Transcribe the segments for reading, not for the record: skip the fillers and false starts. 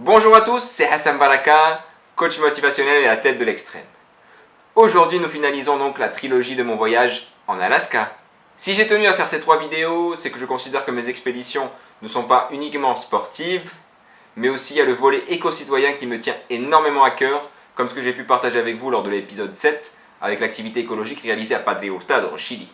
Bonjour à tous, c'est Hassan Baraka, coach motivationnel et athlète de l'extrême. Aujourd'hui, nous finalisons donc la trilogie de mon voyage en Alaska. Si j'ai tenu à faire ces 3 vidéos, c'est que je considère que mes expéditions ne sont pas uniquement sportives, mais aussi il y a le volet éco-citoyen qui me tient énormément à cœur, comme ce que j'ai pu partager avec vous lors de l'épisode 7, avec l'activité écologique réalisée à Padre Hurtado, au Chili.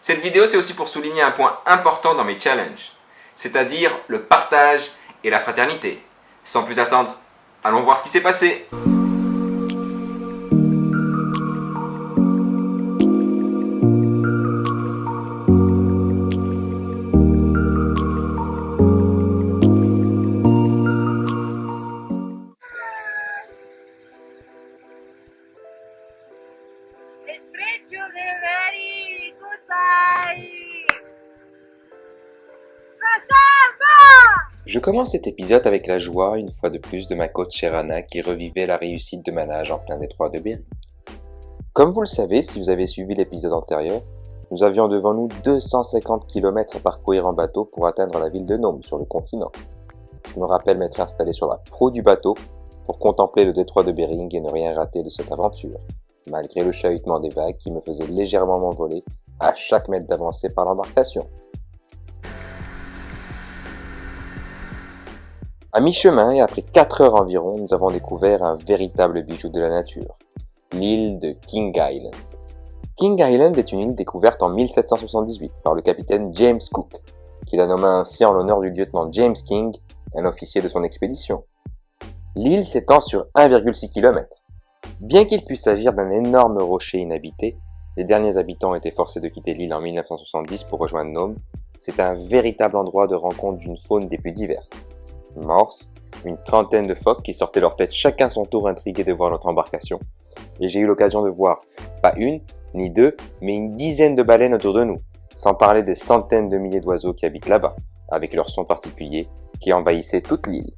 Cette vidéo, c'est aussi pour souligner un point important dans mes challenges, c'est-à-dire le partage et la fraternité. Sans plus attendre, allons voir ce qui s'est passé. Estrecho de Bering, goodbye. Passava! Je commence cet épisode avec la joie, une fois de plus, de ma coach Sherana qui revivait la réussite de ma nage en plein détroit de Bering. Comme vous le savez, si vous avez suivi l'épisode antérieur, nous avions devant nous 250 km à parcourir en bateau pour atteindre la ville de Nome sur le continent. Je me rappelle m'être installé sur la proue du bateau pour contempler le détroit de Bering et ne rien rater de cette aventure, malgré le chahutement des vagues qui me faisaient légèrement m'envoler à chaque mètre d'avancée par l'embarcation. À mi-chemin et après 4 heures environ, nous avons découvert un véritable bijou de la nature, l'île de King Island. King Island est une île découverte en 1778 par le capitaine James Cook, qui la nomma ainsi en l'honneur du lieutenant James King, un officier de son expédition. L'île s'étend sur 1,6 km. Bien qu'il puisse s'agir d'un énorme rocher inhabité, les derniers habitants ont été forcés de quitter l'île en 1970 pour rejoindre Nome. C'est un véritable endroit de rencontre d'une faune des plus diverses. Morses, une trentaine de phoques qui sortaient leur tête chacun son tour intrigués de voir notre embarcation. Et j'ai eu l'occasion de voir, pas une, ni deux, mais une dizaine de baleines autour de nous, sans parler des centaines de milliers d'oiseaux qui habitent là-bas, avec leur son particulier qui envahissait toute l'île.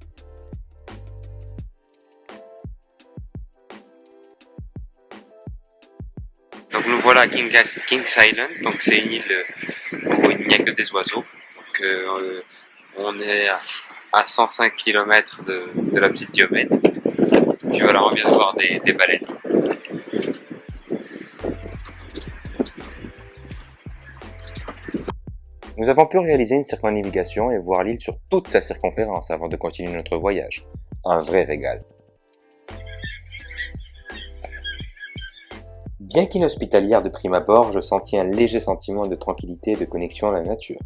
Donc nous voilà à King's Island, donc c'est une île où il n'y a que des oiseaux. Donc, on est à 105 km de la petite Diomède. Puis voilà, on vient de voir des baleines. Nous avons pu réaliser une circumnavigation et voir l'île sur toute sa circonférence avant de continuer notre voyage. Un vrai régal. Bien qu'inhospitalière de prime abord, je sentis un léger sentiment de tranquillité et de connexion à la nature.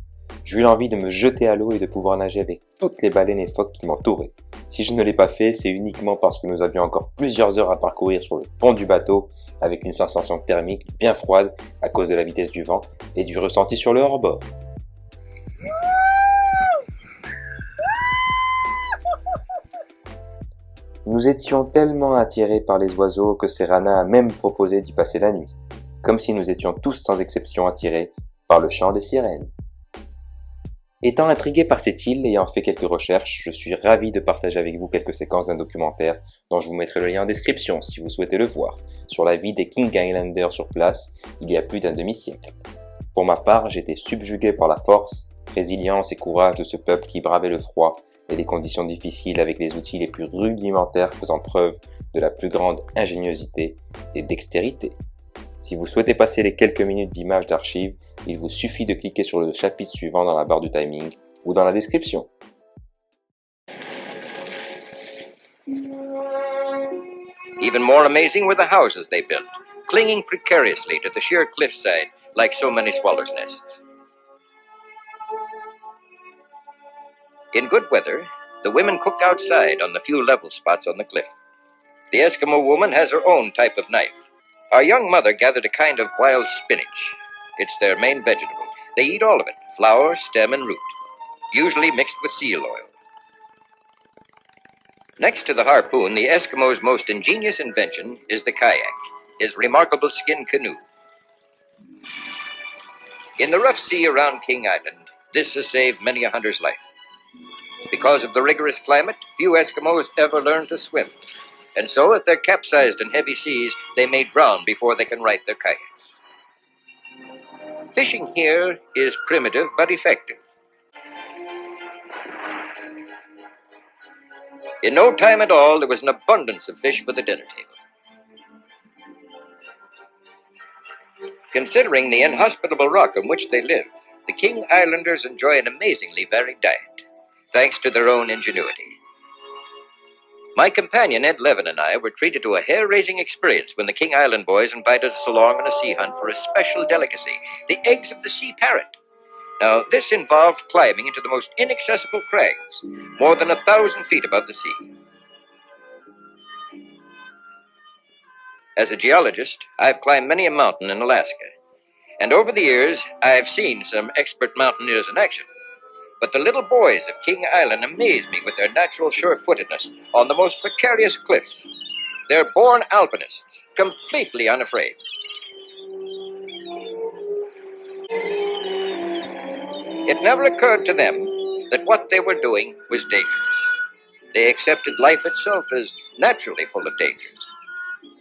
J'ai eu l'envie de me jeter à l'eau et de pouvoir nager avec toutes les baleines et phoques qui m'entouraient. Si je ne l'ai pas fait, c'est uniquement parce que nous avions encore plusieurs heures à parcourir sur le pont du bateau, avec une sensation thermique bien froide à cause de la vitesse du vent et du ressenti sur le hors-bord. Nous étions tellement attirés par les oiseaux que Serana a même proposé d'y passer la nuit, comme si nous étions tous sans exception attirés par le chant des sirènes. Étant intrigué par cette île et ayant fait quelques recherches, je suis ravi de partager avec vous quelques séquences d'un documentaire dont je vous mettrai le lien en description si vous souhaitez le voir, sur la vie des King Islanders sur place il y a plus d'un demi-siècle. Pour ma part, j'étais subjugué par la force, résilience et courage de ce peuple qui bravait le froid et les conditions difficiles avec les outils les plus rudimentaires faisant preuve de la plus grande ingéniosité et dextérité. Si vous souhaitez passer les quelques minutes d'images d'archives, il vous suffit de cliquer sur le chapitre suivant dans la barre du timing ou dans la description. Even more amazing were the houses they built, clinging precariously to the sheer cliffside like so many swallows' nests. In good weather, the women cook outside on the few level spots on the cliff. The Eskimo woman has her own type of knife. Our young mother gathered a kind of wild spinach. It's their main vegetable. They eat all of it, flower, stem, and root, usually mixed with seal oil. Next to the harpoon, the Eskimo's most ingenious invention is the kayak, his remarkable skin canoe. In the rough sea around King Island, this has saved many a hunter's life. Because of the rigorous climate, few Eskimos ever learn to swim. And so, if they're capsized in heavy seas, they may drown before they can right their kayaks. Fishing here is primitive but effective. In no time at all, there was an abundance of fish for the dinner table. Considering the inhospitable rock on which they live, the King Islanders enjoy an amazingly varied diet, thanks to their own ingenuity. My companion Ed Levin and I were treated to a hair-raising experience when the King Island boys invited us along on a sea hunt for a special delicacy, the eggs of the sea parrot. Now, this involved climbing into the most inaccessible crags, more than 1,000 feet above the sea. As a geologist, I've climbed many a mountain in Alaska, and over the years, I've seen some expert mountaineers in action. But the little boys of King Island amaze me with their natural sure-footedness on the most precarious cliffs. They're born alpinists, completely unafraid. It never occurred to them that what they were doing was dangerous. They accepted life itself as naturally full of dangers.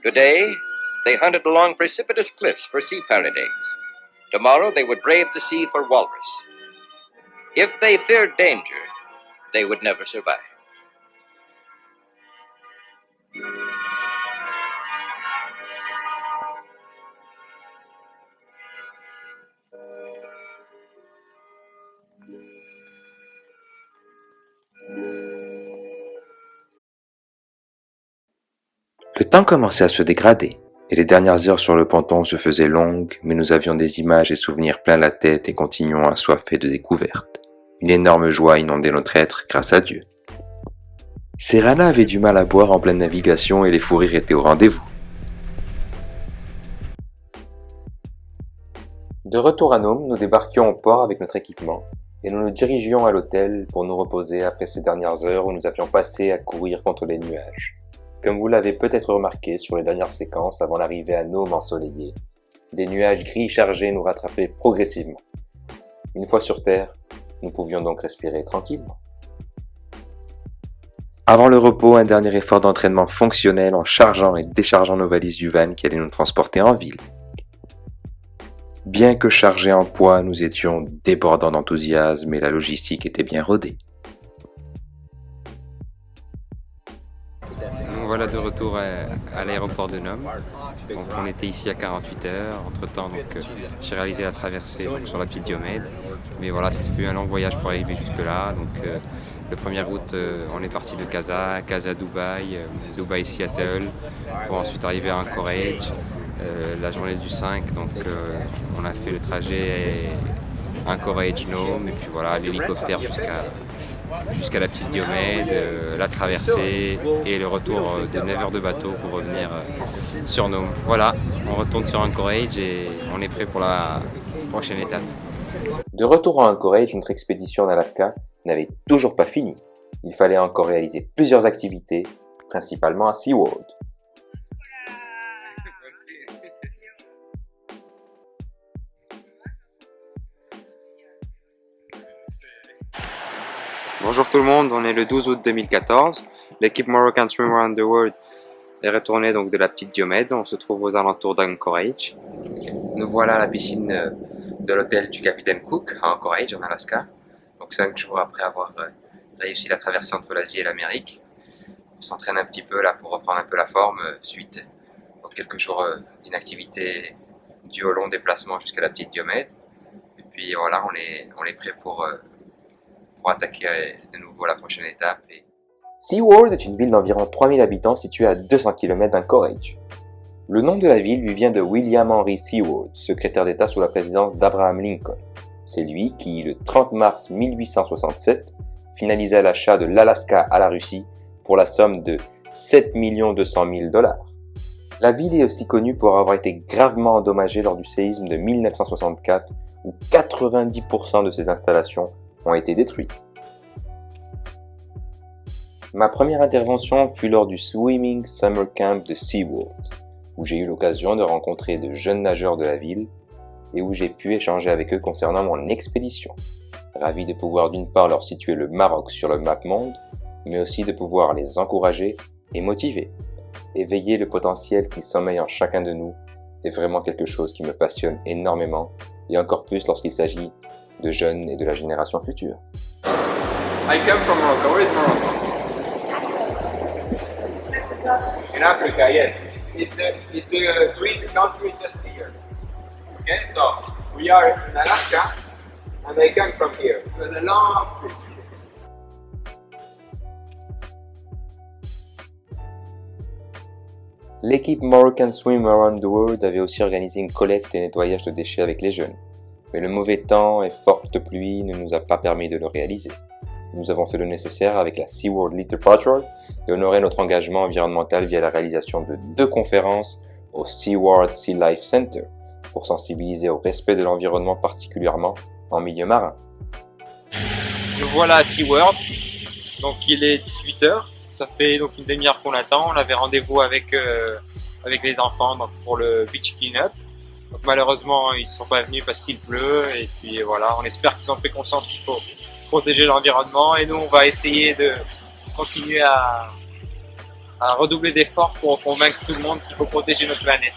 Today, they hunted along precipitous cliffs for sea parrot eggs. Tomorrow, they would brave the sea for walrus. If they feared danger, they would never survive. Le temps commençait à se dégrader, et les dernières heures sur le ponton se faisaient longues, mais nous avions des images et souvenirs plein la tête et continuons assoiffés de découvertes. Une énorme joie inondait notre être, grâce à Dieu. Serrana avait du mal à boire en pleine navigation et les fous rires étaient au rendez-vous. De retour à Nome, nous débarquions au port avec notre équipement et nous nous dirigions à l'hôtel pour nous reposer après ces dernières heures où nous avions passé à courir contre les nuages. Comme vous l'avez peut-être remarqué sur les dernières séquences avant l'arrivée à Nome ensoleillée, des nuages gris chargés nous rattrapaient progressivement. Une fois sur Terre, nous pouvions donc respirer tranquillement. Avant le repos, un dernier effort d'entraînement fonctionnel en chargeant et déchargeant nos valises du van qui allait nous transporter en ville. Bien que chargés en poids, nous étions débordants d'enthousiasme et la logistique était bien rodée. Voilà de retour à l'aéroport de Nome. Donc on était ici à 48 heures. Entre temps, j'ai réalisé la traversée sur la petite Diomède. Mais voilà, ça fait un long voyage pour arriver jusque là. Donc le 1er août, on est parti de Casa Dubaï, Dubaï Seattle, pour ensuite arriver à Anchorage. La journée du 5, donc on a fait le trajet Anchorage Nome et puis voilà l'hélicoptère jusqu'à la petite Diomède, la traversée et le retour de 9 heures de bateau pour revenir sur Nome. Voilà, on retourne sur Anchorage et on est prêt pour la prochaine étape. De retour à Anchorage, notre expédition en Alaska n'avait toujours pas fini. Il fallait encore réaliser plusieurs activités, principalement à SeaWorld. Bonjour tout le monde, on est le 12 août 2014. L'équipe Moroccan Swim Around the World est retournée donc de la petite Diomède. On se trouve aux alentours d'Anchorage. Nous voilà à la piscine de l'hôtel du capitaine Cook à Anchorage en Alaska. Donc 5 jours après avoir réussi la traversée entre l'Asie et l'Amérique. On s'entraîne un petit peu là pour reprendre un peu la forme suite aux quelques jours d'inactivité dû au long déplacement jusqu'à la petite Diomède. Et puis voilà, on est prêt pour attaquer de nouveau la prochaine étape. SeaWorld est une ville d'environ 3000 habitants située à 200 km d'Anchorage. Le nom de la ville lui vient de William Henry Seward, secrétaire d'État sous la présidence d'Abraham Lincoln. C'est lui qui, le 30 mars 1867, finalisa l'achat de l'Alaska à la Russie pour la somme de 7 200 000 $. La ville est aussi connue pour avoir été gravement endommagée lors du séisme de 1964 où 90% de ses installations ont été détruites. Ma première intervention fut lors du Swimming Summer Camp de SeaWorld, où j'ai eu l'occasion de rencontrer de jeunes nageurs de la ville et où j'ai pu échanger avec eux concernant mon expédition. Ravi de pouvoir d'une part leur situer le Maroc sur le map-monde, mais aussi de pouvoir les encourager et motiver. Éveiller le potentiel qui sommeille en chacun de nous est vraiment quelque chose qui me passionne énormément, et encore plus lorsqu'il s'agit de jeunes et de la génération future. I come from Morocco. Where is Morocco? In Africa, yes. It's the green country just here. Okay, so we are in Alaska and I come from here. It was a long trip. L'équipe Moroccan Swim Around the World avait aussi organisé une collecte et nettoyage de déchets avec les jeunes. Mais le mauvais temps et forte pluie ne nous a pas permis de le réaliser. Nous avons fait le nécessaire avec la SeaWorld Litter Patrol et honoré notre engagement environnemental via la réalisation de 2 conférences au SeaWorld Sea Life Center pour sensibiliser au respect de l'environnement, particulièrement en milieu marin. Nous voilà à SeaWorld, donc il est 18h, ça fait donc une demi-heure qu'on attend, on avait rendez-vous avec les enfants donc pour le beach clean-up. Donc malheureusement ils ne sont pas venus parce qu'il pleut et puis voilà, on espère qu'ils ont pris conscience qu'il faut protéger l'environnement et nous on va essayer de continuer à redoubler d'efforts pour convaincre tout le monde qu'il faut protéger notre planète.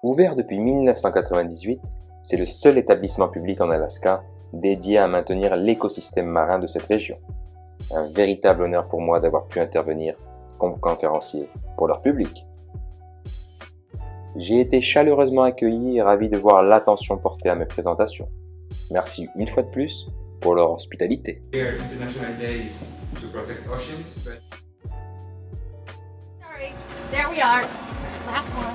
Ouvert depuis 1998, c'est le seul établissement public en Alaska dédié à maintenir l'écosystème marin de cette région. Un véritable honneur pour moi d'avoir pu intervenir comme conférencier pour leur public. J'ai été chaleureusement accueilli et ravi de voir l'attention portée à mes présentations. Merci une fois de plus pour leur hospitalité. International Day to Protect Oceans, but... Sorry. There we are. Last one.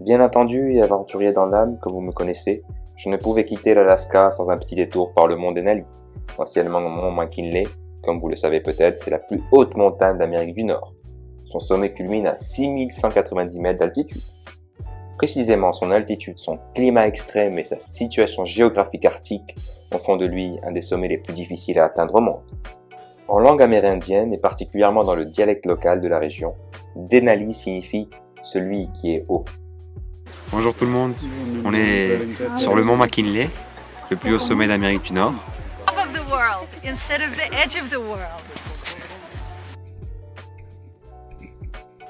Bien entendu et aventurier dans l'âme, comme vous me connaissez, je ne pouvais quitter l'Alaska sans un petit détour par le mont Denali, anciennement mont McKinley. Comme vous le savez peut-être, c'est la plus haute montagne d'Amérique du Nord. Son sommet culmine à 6190 mètres d'altitude. Précisément, son altitude, son climat extrême et sa situation géographique arctique en font de lui un des sommets les plus difficiles à atteindre au monde. En langue amérindienne et particulièrement dans le dialecte local de la région, Denali signifie « celui qui est haut ». Bonjour tout le monde, on est sur le mont McKinley, le plus haut sommet d'Amérique du Nord. Top of the world instead of the edge of the world.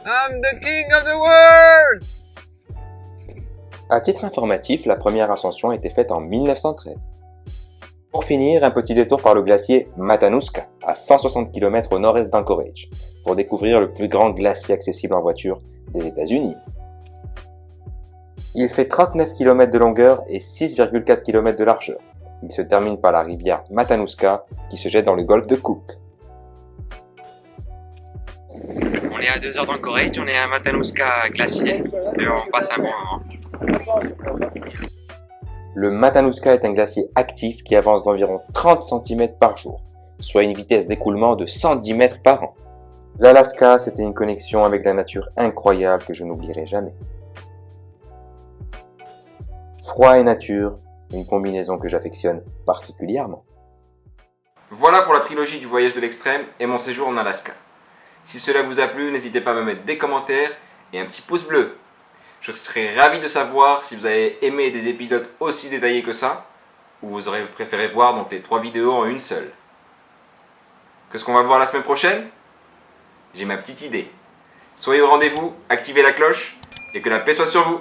I'm the king of the world! À titre informatif, la première ascension a été faite en 1913. Pour finir, un petit détour par le glacier Matanuska, à 160 km au nord-est d'Anchorage, pour découvrir le plus grand glacier accessible en voiture des États-Unis. Il fait 39 km de longueur et 6,4 km de largeur. Il se termine par la rivière Matanuska qui se jette dans le golfe de Cook. On est à 2 heures d'Anchorage, on est à Matanuska glacier et on passe un bon moment. Le Matanuska est un glacier actif qui avance d'environ 30 cm par jour, soit une vitesse d'écoulement de 110 mètres par an. L'Alaska, c'était une connexion avec la nature incroyable que je n'oublierai jamais. Froid et nature, une combinaison que j'affectionne particulièrement. Voilà pour la trilogie du voyage de l'extrême et mon séjour en Alaska. Si cela vous a plu, n'hésitez pas à me mettre des commentaires et un petit pouce bleu. Je serais ravi de savoir si vous avez aimé des épisodes aussi détaillés que ça, ou vous aurez préféré voir donc les 3 vidéos en une seule. Qu'est-ce qu'on va voir la semaine prochaine? J'ai ma petite idée. Soyez au rendez-vous, activez la cloche et que la paix soit sur vous.